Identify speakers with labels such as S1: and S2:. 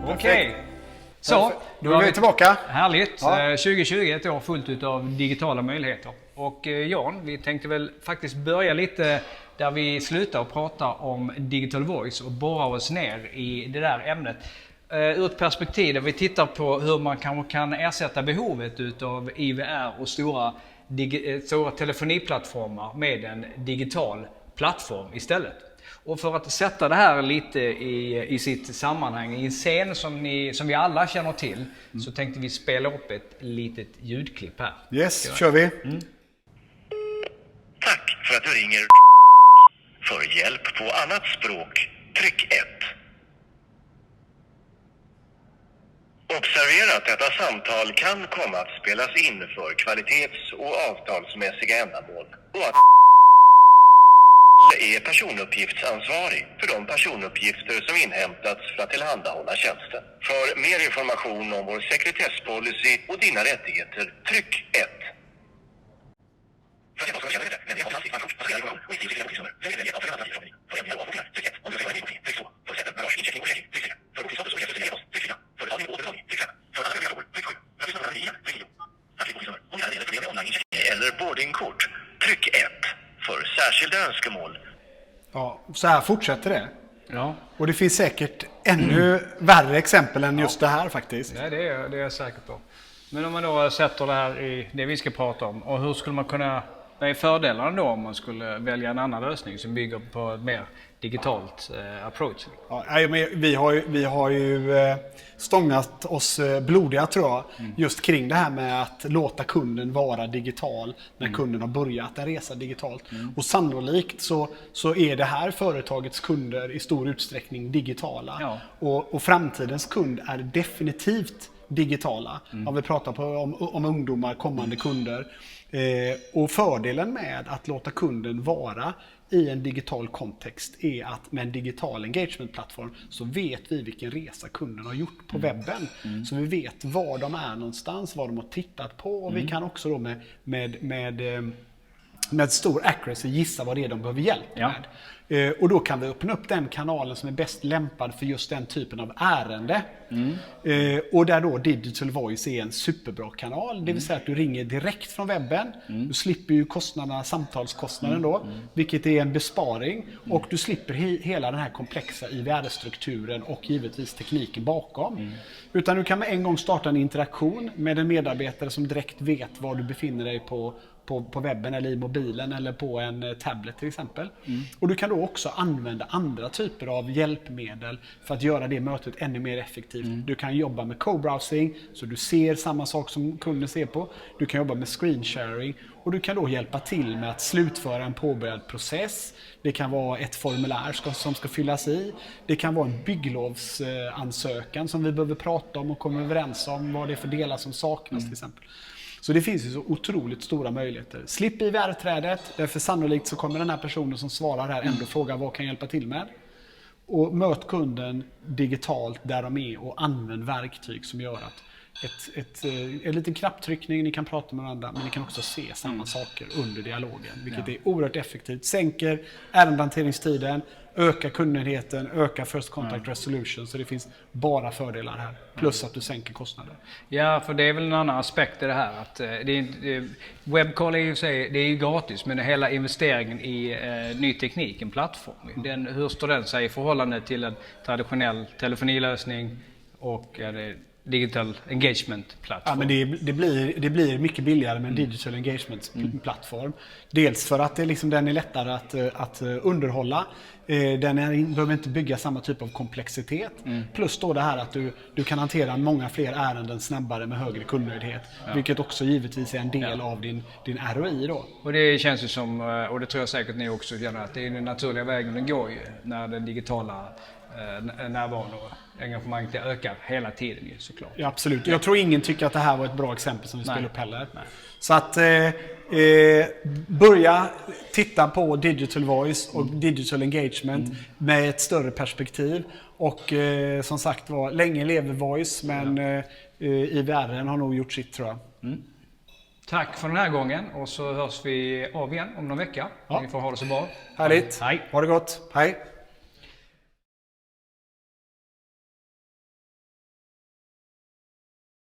S1: Okej. Så,
S2: då är vi tillbaka.
S1: Härligt.
S2: Ja.
S1: 2020 är ett år fullt av digitala möjligheter. Och Jan, vi tänkte väl faktiskt börja lite där vi slutar och prata om digital voice och borra oss ner i det där ämnet. Ur ett perspektiv där vi tittar på hur man kan ersätta behovet utav IVR och stora telefoniplattformar med en digital plattform istället. Och för att sätta det här lite i sitt sammanhang, i en scen som vi alla känner till, så tänkte vi spela upp ett litet ljudklipp här.
S2: Yes, kör vi.
S3: Tack för att du ringer. För hjälp på annat språk, tryck 1. Observera att detta samtal kan komma att spelas in för kvalitets- och avtalsmässiga ändamål och att är personuppgiftsansvarig för de personuppgifter som inhämtats för att tillhandahålla tjänsten. För mer information om vår sekretesspolicy och dina rättigheter, tryck 1. Eller boardingkort, tryck 1. För särskilda önskemål.
S2: Ja, så här fortsätter det.
S1: Ja.
S2: Och det finns säkert ännu värre exempel än just det här faktiskt.
S1: Nej, det är jag säker på. Men om man då sätter det här i det vi ska prata om, och hur skulle man kunna, vad är fördelarna då om man skulle välja en annan lösning som bygger på ett mer digitalt approach?
S2: Ja, men vi har ju stångat oss blodiga tror jag, just kring det här med att låta kunden vara digital när kunden har börjat en resa digitalt. Och sannolikt så är det här företagets kunder i stor utsträckning digitala.
S1: Ja.
S2: Och framtidens kund är definitivt digitala. Om vi pratar om ungdomar, kommande kunder. Och fördelen med att låta kunden vara i en digital kontext är att med en digital engagement-plattform så vet vi vilken resa kunden har gjort på webben. Så vi vet var de är någonstans, vad de har tittat på, och vi kan också då med stor accuracy gissa vad det är de behöver hjälp med. Och då kan vi öppna upp den kanalen som är bäst lämpad för just den typen av ärende. Och där då Digital Voice är en superbra kanal. Det vill säga att du ringer direkt från webben. Du slipper ju samtalskostnaden då, vilket är en besparing. Och du slipper hela den här komplexa IVR-strukturen och givetvis tekniken bakom. Utan du kan med en gång starta en interaktion med en medarbetare som direkt vet var du befinner dig på webben eller i mobilen eller på en tablet till exempel. Och du kan då också använda andra typer av hjälpmedel för att göra det mötet ännu mer effektivt. Du kan jobba med co-browsing så du ser samma sak som kunden ser på. Du kan jobba med screen sharing och du kan då hjälpa till med att slutföra en påbörjad process. Det kan vara ett formulär som ska fyllas i. Det kan vara en bygglovsansökan som vi behöver prata om och komma överens om vad det är för delar som saknas till exempel. Så det finns ju så otroligt stora möjligheter. Slipp IVR-trädet, därför sannolikt så kommer den här personen som svarar här ändå fråga vad kan jag hjälpa till med. Och möt kunden digitalt där de är och använd verktyg som gör att en liten knapptryckning, ni kan prata med varandra men ni kan också se samma saker under dialogen. Vilket är oerhört effektivt. Sänker ärendehanteringstiden, ökar kundnöjdheten, ökar first contact resolution. Så det finns bara fördelar här. Plus att du sänker kostnader.
S1: Ja, för det är väl en annan aspekt i det här. Att webcall är ju, det är ju gratis, men hela investeringen i ny teknik, en plattform. Hur står den sig i förhållande till en traditionell telefonilösning och digital engagement-plattform?
S2: Ja, men det blir mycket billigare med en digital engagement-plattform. Dels för att den är lättare att underhålla. Den behöver inte bygga samma typ av komplexitet. Plus då det här att du kan hantera många fler ärenden snabbare med högre kundnöjdhet. Vilket också givetvis är en del av din ROI då.
S1: Och det känns ju som, och det tror jag säkert ni också känner, att det är den naturliga vägen den går ju när den digitala närvaron och engagemanget ökar hela tiden ju, såklart.
S2: Ja, absolut. Jag tror ingen tycker att det här var ett bra exempel som vi spelar upp heller. Nej. Så att börja titta på digital voice och digital engagement med ett större perspektiv. Och som sagt var, länge lever voice, men IVR har nog gjort sitt tror jag.
S1: Tack för den här gången och så hörs vi av igen om någon vecka. Ni får ha det så bra.
S2: Härligt.
S1: Hej.
S2: Ha det gott. Hej.